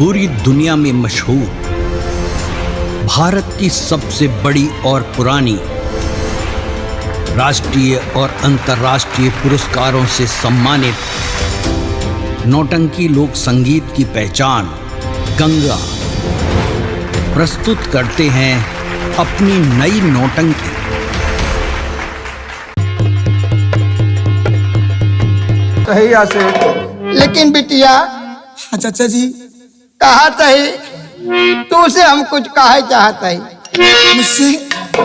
पूरी दुनिया में मशहूर, भारत की सबसे बड़ी और पुरानी, राष्ट्रीय और अंतर्राष्ट्रीय पुरस्कारों से सम्मानित नौटंकी लोक संगीत की पहचान गंगा प्रस्तुत करते हैं अपनी नई नौटंकी। लेकिन बिटिया, हाँ चाचा जी, कहा तही तू से हम कुछ कहे चाहता है मुझसे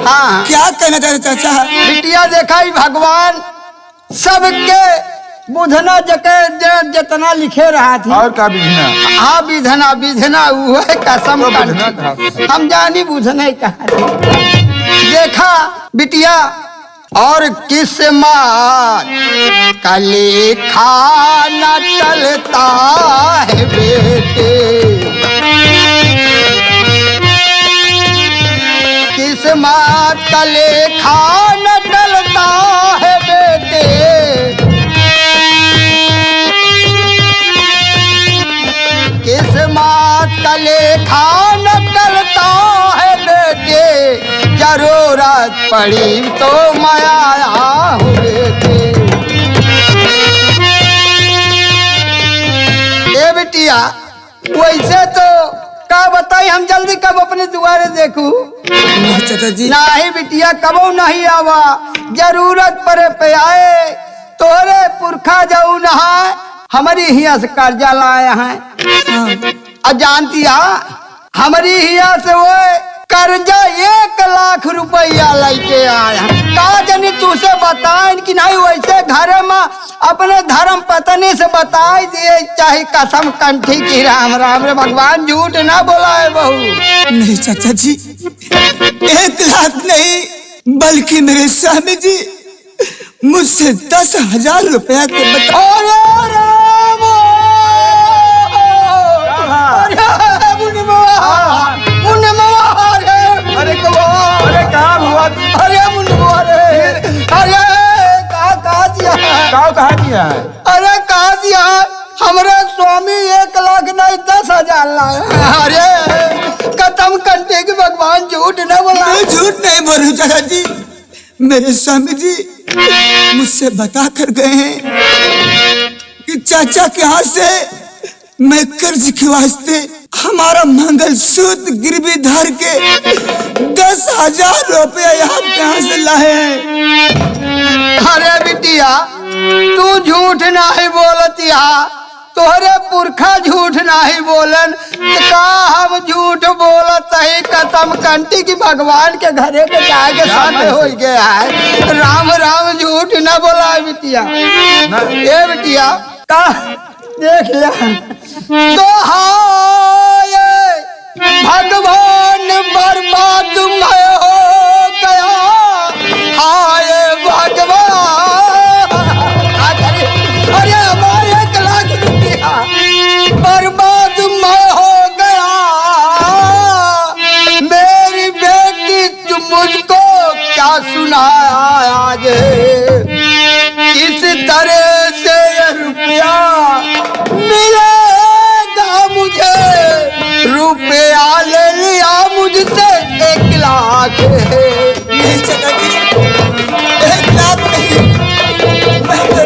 हाँ क्या कहना चाह रहे चाचा? बिटिया, देखा ही भगवान सबके बुधना जके जितना लिखे रहा थी। और का विधना? हाँ विधना विधना वो है कसम वो विधना था। हम जानी बुधना ही कहा थी। देखा बिटिया, और किस्मत का लेखा न टलता है बेटे, किस्मत का लेखा न टलता है बेटे, किस्मत का लेखा न टलता है बेटे, जरूरत पड़ी तो मैं आया हूँ बेटे। ए बिटिया, वैसे तो का बताई हम जल्दी कब अपने दुआरे देखूं? चाचा जी, नहीं बिटिया, कबो नहीं आवा, जरूरत पड़े पे आए, तोरे पुरखा जाऊ नहाए, हमारी हिया से कर्जा लाया है। जानती हमारी हिया से वो कर्जा 1 लाख रुपया लेके आया। का जानी तुझसे बताए कि नहीं, वैसे घर में अपने धर्म पत्नी से बताई दिए, चाहे कसम कंठी की राम राम रे भगवान, झूठ ना बोला है बहू। नहीं चाचा जी, 1 लाख नहीं बल्कि मेरे स्वामी जी मुझसे 10,000 रुपया के बता। अरे कहाँ हुआ? अरे मुन्नुआ रे, अरे कहा दिया है? कहा दिया है? अरे कहा दिया है? हमारे स्वामी 1 लाख नहीं 10,000 लाया। अरे कदम कंटे के भगवान, झूठ न बोला। मैं झूठ नहीं बोलूं चाचा जी, मेरे स्वामी जी मुझसे बता कर गए हैं कि चाचा के हाथ से मैं कर्ज के वास्ते हमारा मंगलसूत्र गिरवी धर के 10,000 रुपया यहाँ के यहाँ से लाए हैं। अरे बिटिया, तू झूठ नहीं बोलतिया, तोहरे पुरखा झूठ नहीं बोलन, तो का हम झूठ बोलत है? कसम कंटी की भगवान के घरे के जाए के साथ हो गया है। राम राम, झूठ न बोला है बिटिया। ये बिटिया का देख लिया तो हाय भगवान बर्बाद मैं हो गया, हाय भगवान। अरे हमारे 1 लाख रुपया बर्बाद मैं हो गया, मेरी बेटी तुम मुझको क्या सुनाया आज, किस तरह से ये रुपया मिलेगा मुझे, रुपया ले लिया मुझसे 1 लाख। नहीं चाचा जी, 1 लाख नहीं, मैं तो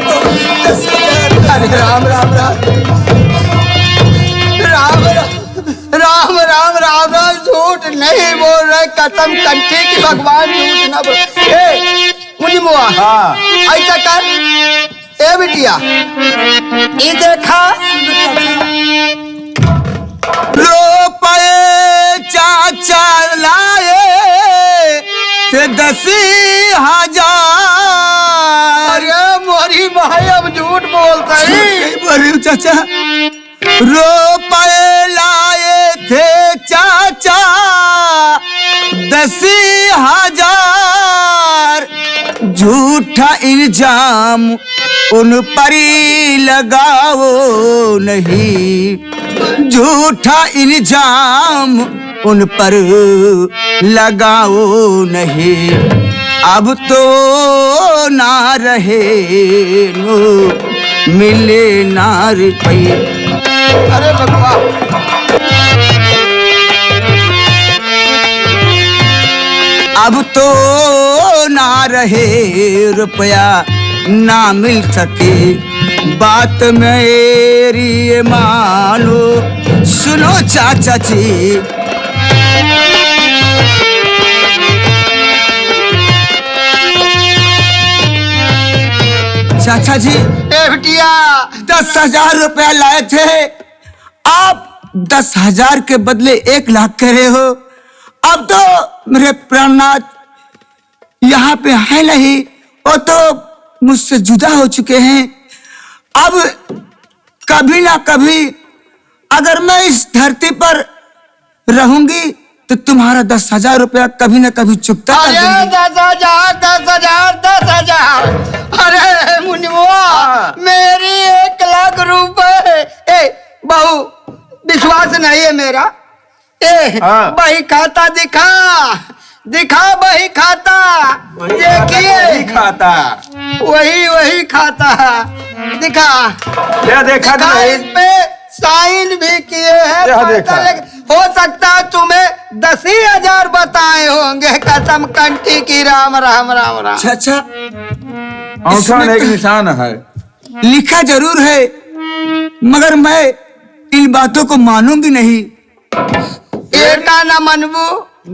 10,000। अरे राम राम राम राम राम राम राम राम, झूठ नहीं बोल रहे, कसम कंठी की भगवान, झूठ ना बोल। ए मुनि मुआ, हाँ। ऐसा कर, ए बिटिया, ये देखा रुपए चाचा लाए थे 10,000। अरे मोरी भाई, अब झूठ बोलता है। नहीं बोल रही हूँ चाचा, रुपए लाए थे चाचा 10,000, झूठा इल्जाम उन पर ही लगाओ नहीं, झूठा इल्जाम उन पर लगाओ नहीं, अब तो ना रहे नो मिले ना रुपये। अरे भगवान, अब तो ना रहे रुपया ना मिल सके, बात मेरी ये मानो, सुनो चाचा जी। चाचा जी, ए बिटिया 10,000 रुपया लाए थे, आप 10,000 के बदले 1 लाख कह रहे हो। अब तो मेरे प्राणनाथ यहाँ पे है नहीं, वो तो मुझसे जुदा हो चुके हैं। अब कभी ना कभी अगर मैं इस धरती पर रहूंगी तो तुम्हारा 10,000 रुपया कभी ना कभी चुकता कर अरे दूंगी। 10,000 10,000 10,000, अरे मुनिया मेरी 1 लाख रुपए। ए बहू विश्वास नहीं है मेरा। ए बही खाता दिखा, दिखा बही खाता, देखिए खाता वही खाता दिखा। देखा दिखा, नहीं। इस पे साइन भी किए हैं। यह देखा। हो सकता है तुम्हें 10,000 बताए होंगे। कसम कंठी की राम राम राम राम। चाचा, अंगूठा इसमें में एक तो निशान है। लिखा जरूर है, मगर मैं इन बातों को मानूंगी नहीं। एटा न मनबू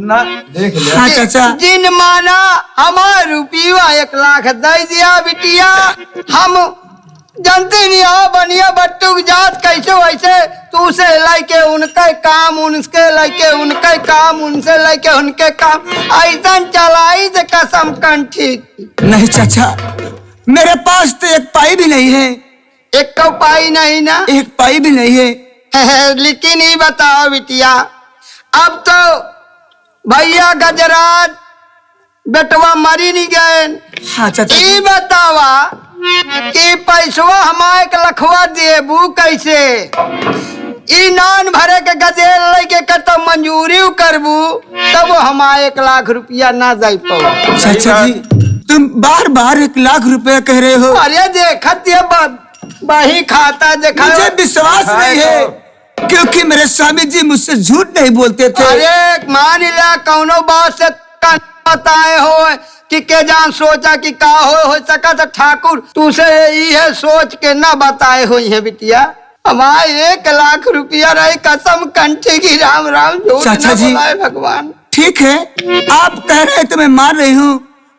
ना देख ले। हाँ चाचा, जिन माना हमार रुपया 1 लाख दे दिया बिटिया। हम जानते नहीं हो बनिया बट्टू की जात कैसे वैसे तू से लेके उनके काम, उनके लेके उनके काम, उनसे लेके उनके काम, ऐसा चलाई से कसम कंठी। नहीं चाचा, मेरे पास तो 1 पाई भी नहीं है। 1 पाई नहीं ना। 1 पाई भी नहीं है। लेकिन ये बताओ बिटिया, अब तो भैया गजराज बेटवा मरी नहीं गए। हाँ चाचा, ये बतावा कि पैसवा हमारे के लखवा देबू कैसे? ई नान भरे के गजेल लेके के तो मंजूरी करबू तब हमारे 1 लाख रुपया ना दे पाओ। चाचा जी, तुम बार बार 1 लाख रुपया कह रहे हो। अरे देखत ये बही खाता देखा। मुझे विश्वास नहीं है, क्योंकि मेरे स्वामी जी मुझसे झूठ नहीं बोलते थे। अरे मान लिया कौनो बात से बताए हो कि के जान सोचा कि का हो सका तो ठाकुर तुसे ये सोच के ना बताए हो है बिटिया। हमारे 1 लाख रुपया रहे कसम कंठी की राम राम झूठ चाचा ना जी, बोलाए भगवान। ठीक है, आप कह रहे हैं तो मैं मान रही हूँ,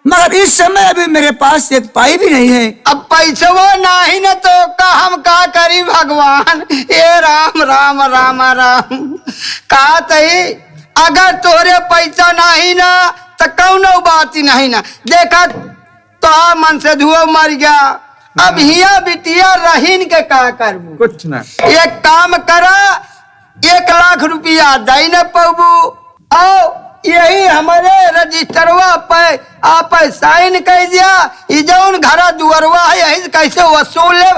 मगर इस समय अभी मेरे पास 1 पाई भी नहीं है। अब पैसे वो नहीं न तो का हम का करी भगवान। ये राम राम राम राम का तही अगर तोरे पैसा नहीं ना तो कौनो बात ही नहीं ना। देखा तो मन से धुआं मर गया। अब हिया बिटिया रहीन के का करबू? कुछ ना। एक काम करा, 1 लाख रुपया दे न पाबू आओ यही हमारे रजिस्टरवा पे आप साइन कर दिया। ई जौन घरा दुअरवा है यही कैसे वसूल ले।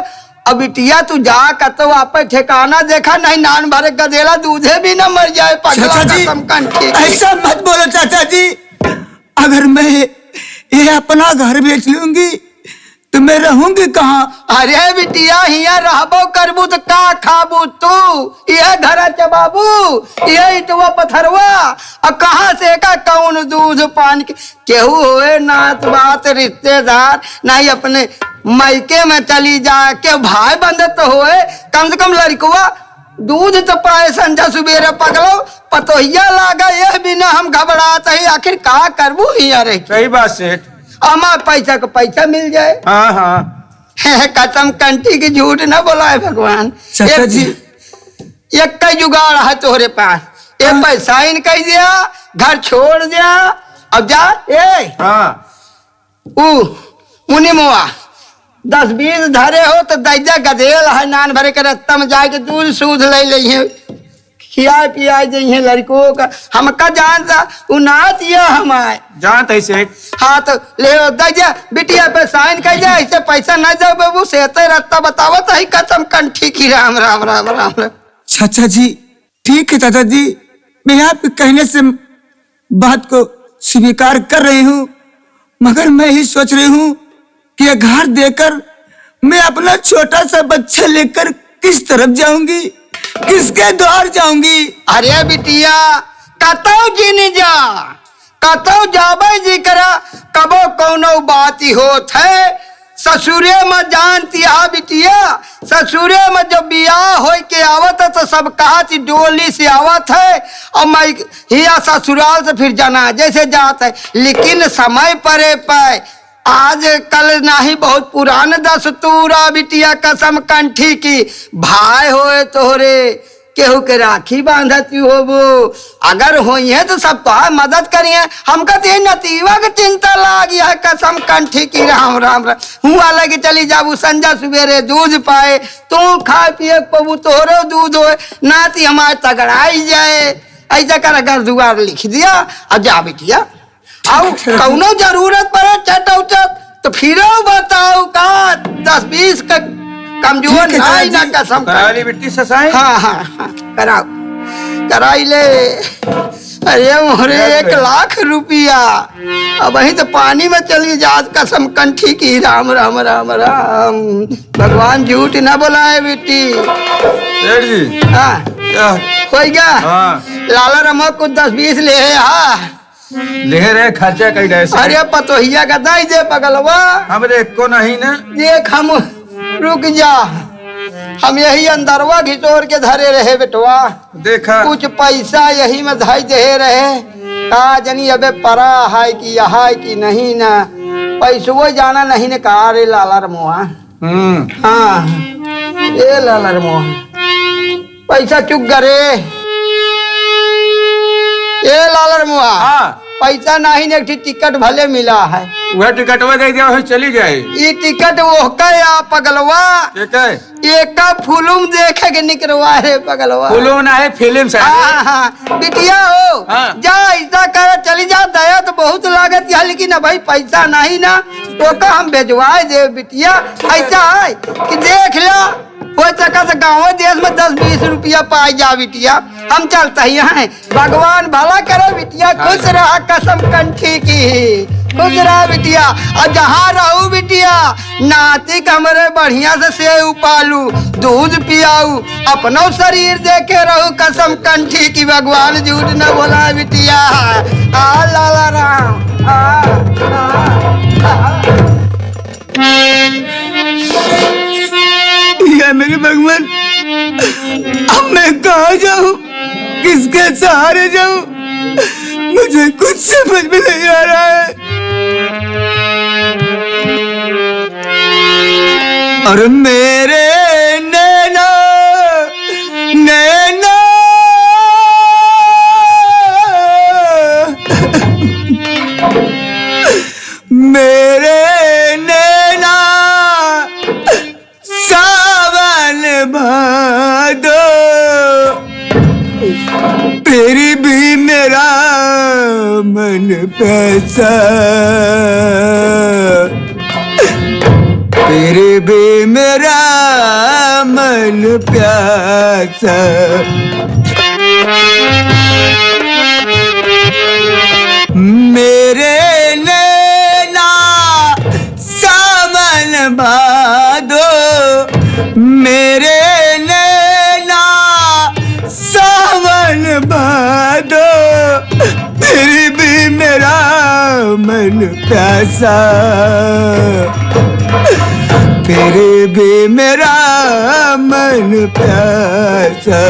अब बिटिया तू जा कतो आप ठिकाना देखा नहीं नान भरे गदेला दूधे भी न मर जाए। चाचा जी, कसम कंठी ऐसा मत बोलो चाचा जी। अगर मैं ये अपना घर बेच लूंगी तो मैं रहूंगी कहाँ? अरे बिटिया हिया रहबो करबू तो का खाबू तू? ये धरा चबाबू, ये इटवा पथरवा और कहाँ से का कौन दूध पान के केहू होए नात बात रिश्तेदार नहीं अपने मायके में चली जा के भाई बंधत तो होए। कम से कम लड़कुआ दूध तो पाए संजा सुबेरे पगलो पतोहिया लागा। ये बिना हम घबराते ही आखिर का करबू हिया रे। सही बात सेठ। हमार पैसा का पैसा मिल जाए। हाँ हाँ कसम कंठी की झूठ न बोलाए भगवान। चाचा जी, एक का जुगाड़ है तोहरे पास। ये पैसा इन कह दिया, घर छोड़ दिया। अब जा ए हाँ मुनि मुआ 10-20 धरे हो तो दैजा गदेल है नान भरे के रत्ता में जाके दूध सूध ले लिये खिया पिया जइए लड़कों का। हमका जान सा उनात ये हमारे जानते सेठ। हाँ तो ले दैजा बिटिया पे साइन कर जा। ऐसे पैसा न जाओ बाबू सेते रत्ता बतावत है कसम कंठी की राम राम राम राम राम। चाचा जी, ठीक है चाचा जी, मैं आपके कहने से बात को स्वीकार कर रही हूँ, मगर मैं ही सोच रही हूँ कि ये घर देकर मैं अपना छोटा सा बच्चा लेकर किस तरफ जाऊंगी, किसके द्वार जाऊंगी? अरे बिटिया कतो जिन जा कतो जाबे जी करा कबो कौनो बात ही होत है। ससुरे में जानती हा बिटिया, ससुरे में जब बियाह हो के आवत है तो सब कहा थी डोली से आवत है और मैं हिया ससुराल से फिर जाना जैसे जात है। लेकिन समय परे पाए आज कल नाही बहुत पुरान दस्तूरा बिटिया कसम कंठी की भाई होए तोहरे केहू के राखी बांधती हो वो अगर होई है तो सब तो मदद करिए। हमका तो नतीवा की चिंता लागी है कसम कंठी की राम राम राम हुआ लगी चली जाबू संजा सवेरे दूध पाए तू खा पिए पबू तोहरो दूध हो नाती हमारे तगड़ाई जाए ऐसा कर अगर दुआर लिख दिया अब जा बिटिया आओ कौनो जरूरत पड़े चट उचट तो फिर बताओ का 10-20 का कमजोर नहीं ना कसम कराली बिट्टी ससाई। हाँ हाँ हाँ कराओ कराई ले। अरे मोरे 1 लाख रुपया अब वही तो पानी में चली जात कसम कंठी की राम राम राम राम भगवान झूठ न बोलाए बेटी। सेठ जी हाँ हो गया। हाँ लाला रमा कुछ 10-20 ले हाँ ले रहे खर्चा कई डैसे। अरे पतोहिया का दाई दे पगलवा हमरे को नहीं ना देख हम रुक जा हम यही अंदरवा घिचोर के धरे रहे बेटवा देखा कुछ पैसा यही में धाई दे रहे का जनी अबे परा है कि यहाँ कि नहीं ना पैसो जाना नहीं ने कहा रे लाला रमोहा। हाँ ये लाला रमोहा पैसा चुक गरे ये लाला रमोहा। हाँ पैसा नहीं ने टिकट भले मिला है वह टिकटवा दे दिया चली जाए। ये टिकट वो का पगलवा एक फिल्म देखे के निकलवा रे पगलवा फूलो ना है फिल्म से। हाँ हाँ बिटिया हो हाँ। जा ऐसा कर चली जा दया तो बहुत लागत है लेकिन भाई पैसा नहीं ना तो का हम भेजवाए दे बिटिया। ऐसा है कि देख लो हो सका तो गाँव देश में 10-20 रुपया पाई जा बिटिया हम चलते ही हैं। भगवान भला करे बिटिया खुश रहा कसम कंठी की खुश रहा बिटिया और जहाँ रहू बिटिया नाती कमरे बढ़िया से सेव पालू दूध पियाऊ अपनो शरीर देखे रहू कसम कंठी की भगवान झूठ न बोला बिटिया। आ लाला राम या मेरे भगवान अब मैं कहाँ जाऊँ किसके सहारे जाऊँ मुझे कुछ समझ में नहीं आ रहा है। और मेरे नैना नैना मेरे नैना सावन भादो तेरी भी मेरा मन पैसा तेरे भी मेरा मन प्यासा मेरे नैना सावन भादो मेरे नैना सावन भादो फिर भी मेरा मन प्यासा फिर भी मेरा मन प्यासा।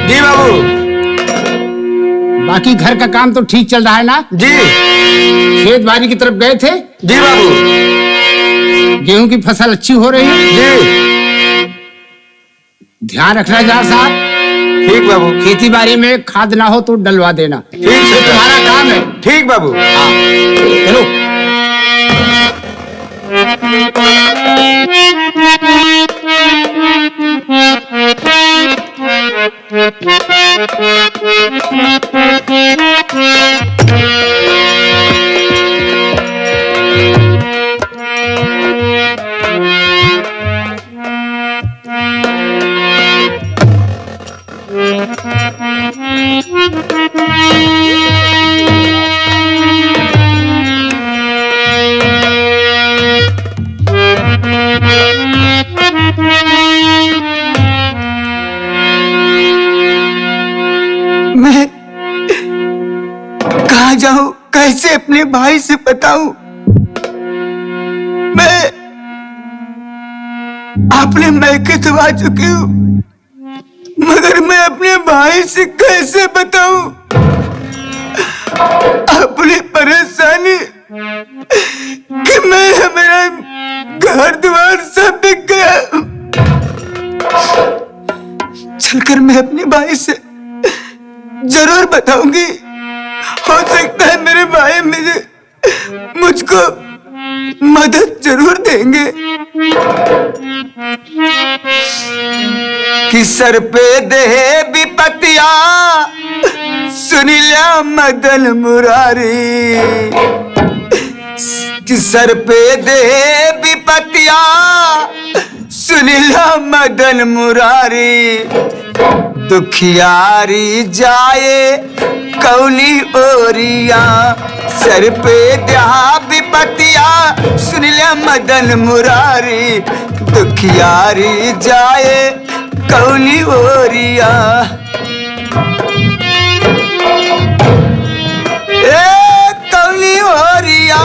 जी बाबू। बाकी घर का काम तो ठीक चल रहा है ना जी खेत बाड़ी की तरफ गए थे जी बाबू। गेहूं की फसल अच्छी हो रही है जी ध्यान रखना जार साहब ठीक बाबू। खेती बाड़ी में खाद ना हो तो डलवा देना ठीक से तुम्हारा काम है। ठीक बाबू। चलो जाऊं, कैसे अपने भाई से बताऊं? मैं अपने मैके तो आ चुकी हूँ, मगर मैं अपने भाई से कैसे बताऊं अपनी परेशानी कि मेरा घर द्वार सब बिक गया। चलकर मैं अपने भाई से जरूर बताऊंगी, हो सकता है मेरे भाई मुझको मदद जरूर देंगे। कि सर पे दे विपत्तिया सुन लिया मदन मुरारी, कि सर पे दे विपत्तिया सुन लिया मदन मुरारी, दुखियारी जाए कौली ओरिया, सर पे दे विपत्तिया सुन लिया मदन मुरारी, दुखियारी जाए कौली ओरिया। कौली ओरिया,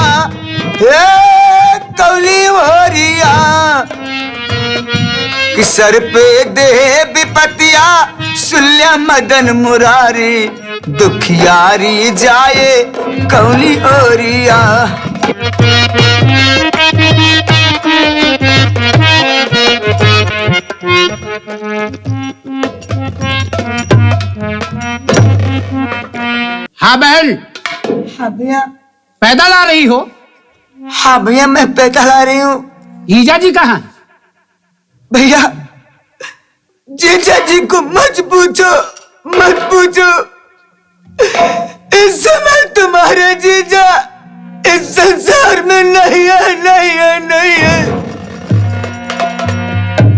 कौली ओरिया, कि सर पे दे विपत्तिया सुन लिया मदन मुरारी, दुखियारी जाए कौली ओरिया। हाँ बहन, हाँ भैया। पैदल आ रही हो? हाँ भैया, मैं पैदल आ रही हूँ। जीजा जी कहाँ? भैया, जीजा जी को मत पूछो, मत पूछो। इस समय तुम्हारे जीजा इस संसार में नहीं है, नहीं है, नहीं है।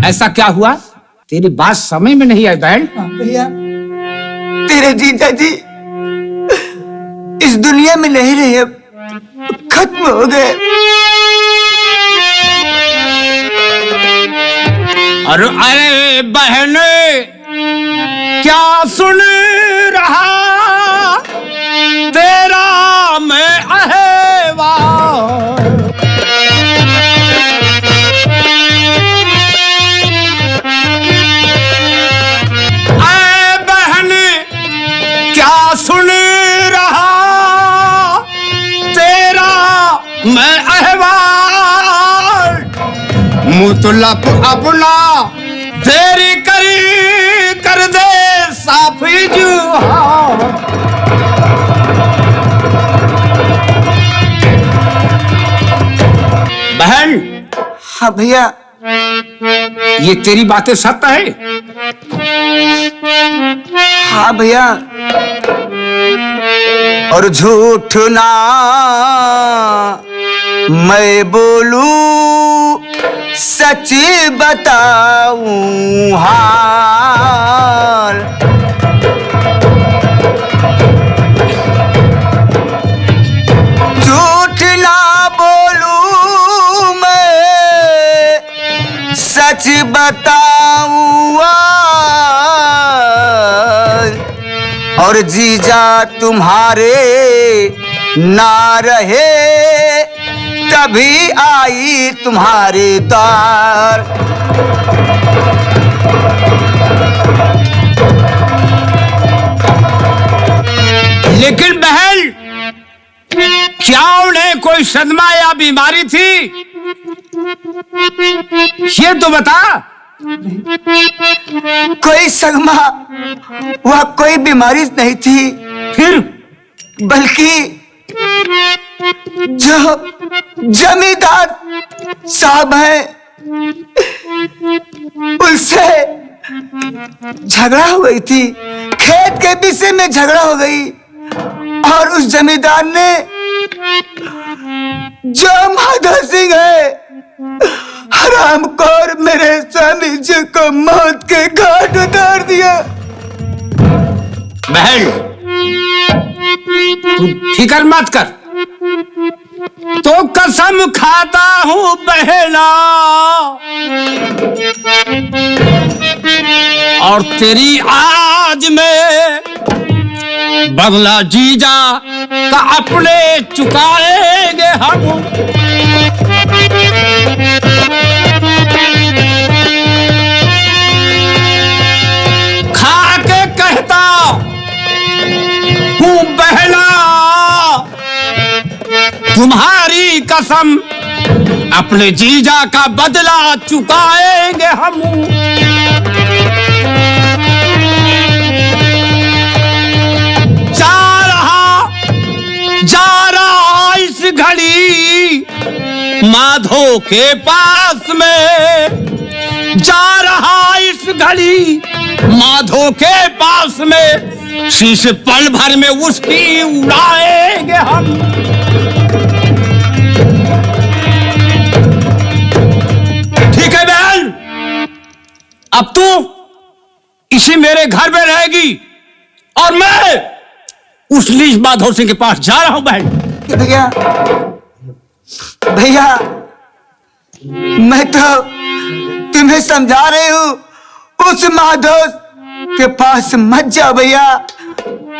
ऐसा क्या हुआ? तेरी बात समझ में नहीं आई बहन। भैया, तेरे जीजा जी इस दुनिया में नहीं रहे, अब खत्म हो गए। अरे बहन, क्या सुन रहा तेरा मैं अहवाल, ऐ बहन क्या सुन रहा तेरा मैं अहवाल, मुतलब अपना तेरी करी कर दे साफी जुहार। बहन। हाँ भैया। ये तेरी बातें सत्य है? हाँ भैया। और झूठ ना मैं बोलूं, सच बताऊं हाल, झूठ ना बोलूं मैं, सच बताऊं हाल, और जीजा तुम्हारे ना रहे तभी आई तुम्हारे द्वार। लेकिन बहन, क्या उन्हें कोई सदमा या बीमारी थी? ये तो बता। कोई सदमा वह कोई बीमारी नहीं थी, फिर बल्कि जो जमींदार साहब है उनसे झगड़ा हो गई थी, खेत के विषय में झगड़ा हो गई, और उस जमींदार ने जो माधव सिंह है हरामखोर मेरे स्वामी जी को मौत के घाट उतार दिया। बहन, तू फिक्र मत कर, तो कसम खाता हूँ बहना, और तेरी आज मैं बदला जीजा का अपने चुकाएंगे हम। खा के कहता हूँ बहला तुम्हारी कसम, अपने जीजा का बदला चुकाएंगे हम। जा रहा इस घड़ी माधो के पास में, जा रहा इस घड़ी माधो के पास में, शीश पल भर में उसकी उड़ाएंगे हम। ठीक है बहन, अब तू इसी मेरे घर में रहेगी और मैं उस लीज माधव सिंह के पास जा रहा हूं बहन। भैया भैया, मैं तो तुम्हें समझा रही हूं, उस माधव के पास मत जाओ भैया।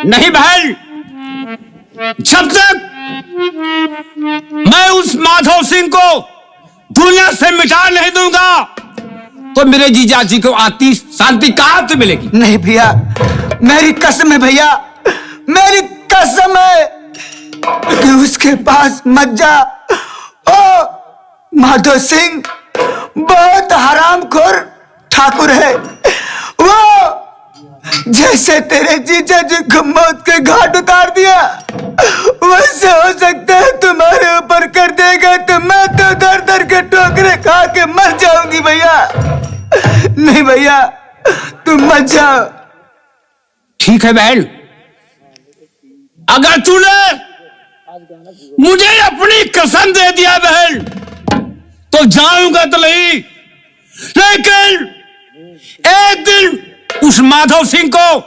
नहीं बहन, जब तक मैं उस माधव सिंह को दुनिया से मिटा नहीं दूंगा तो मेरे जीजा जी को आती शांति कहां से मिलेगी। नहीं भैया, मेरी कसम है भैया, मेरी कसम है कि उसके पास मत जा। ओ माधव सिंह बहुत हरामखोर ठाकुर है वो, जैसे तेरे जीजा जी को मौत के घाट उतार दिया वैसे हो सकता है तुम्हारे ऊपर कर देगा, तो मैं तो दर दर के ठोकरे खा के मर जाऊंगी भैया। नहीं भैया, तुम मत जाओ। ठीक है बहन, अगर तूने मुझे अपनी कसम दे दिया बहन तो जाऊंगा तो नहीं, लेकिन एक दिन उस माधव सिंह को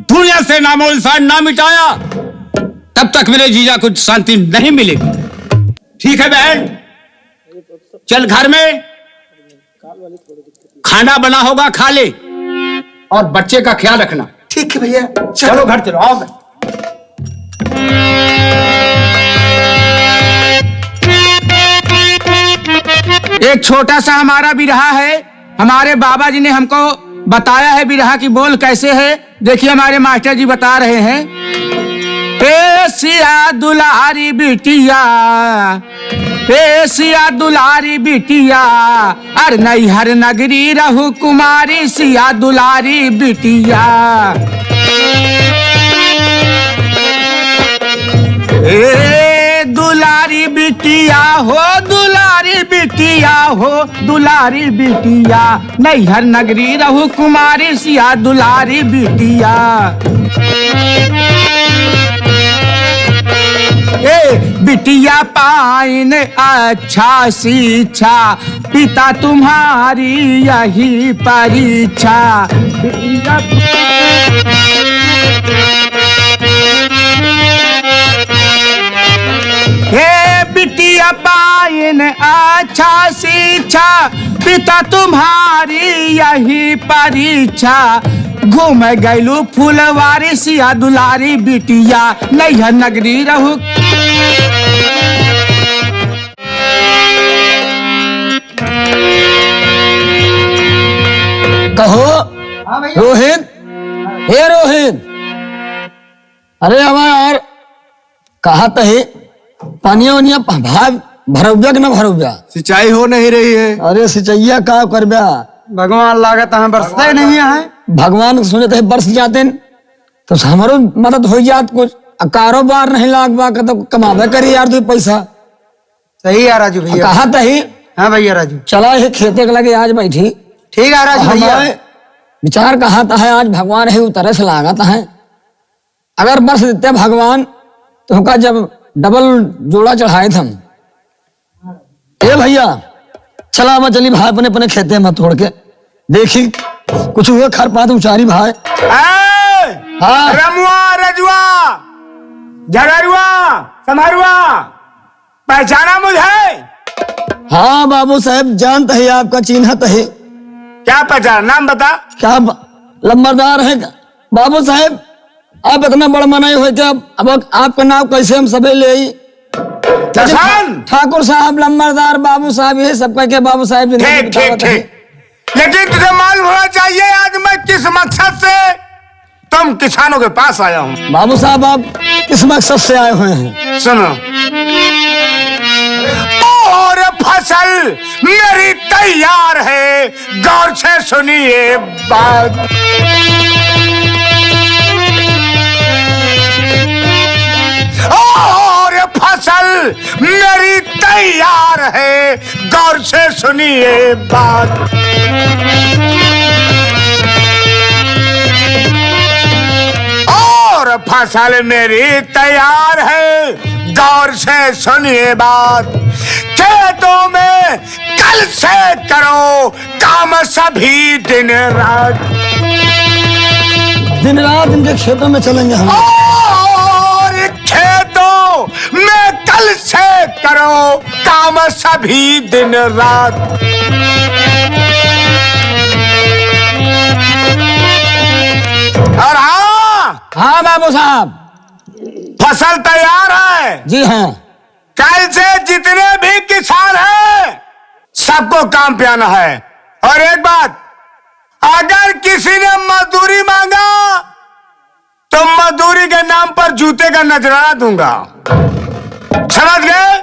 दुनिया से नामो निशान ना मिटाया तब तक मेरे जीजा को शांति नहीं मिलेगी। ठीक है बहन, चल घर में खाना बना होगा, खा ले और बच्चे का ख्याल रखना। ठीक है भैया, चलो घर चलो, आओ। एक छोटा सा हमारा बिरहा है, हमारे बाबा जी ने हमको बताया है बिरहा की बोल कैसे है। देखिए हमारे मास्टर जी बता रहे हैं। पेशिया दुलारी बिटिया, पेशिया दुलारी बिटिया, अर नैहर नगरी रहू कुमारी सिया दुलारी बिटिया। ए दुलारी बिटिया हो, दुलारी बिटिया हो, दुलारी बिटिया, नैहर नगरी रहू कुमारी सिया दुलारी बिटिया। ए बिटिया पाइन अच्छा शिक्षा, पिता तुम्हारी यही परीक्षा। हे बिटिया पाइन अच्छा शिक्षा, पिता तुम्हारी यही परीक्षा। घूम गैलू फुलवारी सिया दुलारी बिटिया, नैहर नगरी रहू। कहो रोहित, हे रोहित, अरे हमारा यार कहा तहे पानिया वनिया भाग भरव्या कि न भरव्या? सिंचाई हो नहीं रही है। अरे सिंचैया का करब्या? भगवान लागत है बरसते नहीं है। भगवान सुने थे बरस जाते तो हमारो मदद हो जात, कुछ कारोबार नहीं लागबा तो कमावे करी यार तू पैसा। सही है राजू भैया। कहा तही। हाँ भैया राजू, चला ये खेते के लगे आज बैठी। ठीक है राजू भैया। विचार कहा है आज भगवान है उतरे से लागत है, अगर बरस देते भगवान तो उनका जब डबल जोड़ा चढ़ाए थे हम। ए भैया चला मैं चली भाई अपने अपने खेते में तोड़ के देखी कुछ हुए खर पात उचारी भाई। हाँ रमुआ रजुआ झगड़ुआ समारुआ पहचाना मुझे? हाँ बाबू साहब जानते है, आपका चिन्हत है। क्या पहचान, नाम बता। क्या लंबरदार है बाबू साहब? आप इतना बड़ मनाई हुए थे, अब आपका नाम कैसे हम सबे ले आई? जसान ठाकुर साहब, लंबरदार, बाबू साहब, ये सब कह के बाबू साहब जी ठीक ठीक ठीक, लेकिन तुझे मालूम होना चाहिए आज मैं किस मकसद से तुम किसानों के पास आया हूँ। बाबू साहब आप किस मकसद से आए हुए हैं? सुनो, और फसल मेरी तैयार है, गौर से सुनिए बात। और फसल मेरी तैयार है, गौर से सुनिए बात। और फसल मेरी तैयार है, गौर से सुनिए बात। खेतों में कल से करो काम सभी दिन रात। दिन रात इनके खेतों में चलेंगे हम। और खेतों में कल से करो काम सभी दिन रात। और हाँ बाबू साहब, फसल तैयार है। जी हाँ। कल से जितने भी किसान हैं सबको काम पे आना है। और एक बात, अगर किसी ने मजदूरी मांगा तो मजदूरी के नाम पर जूते का नजराना दूंगा, समझ गए?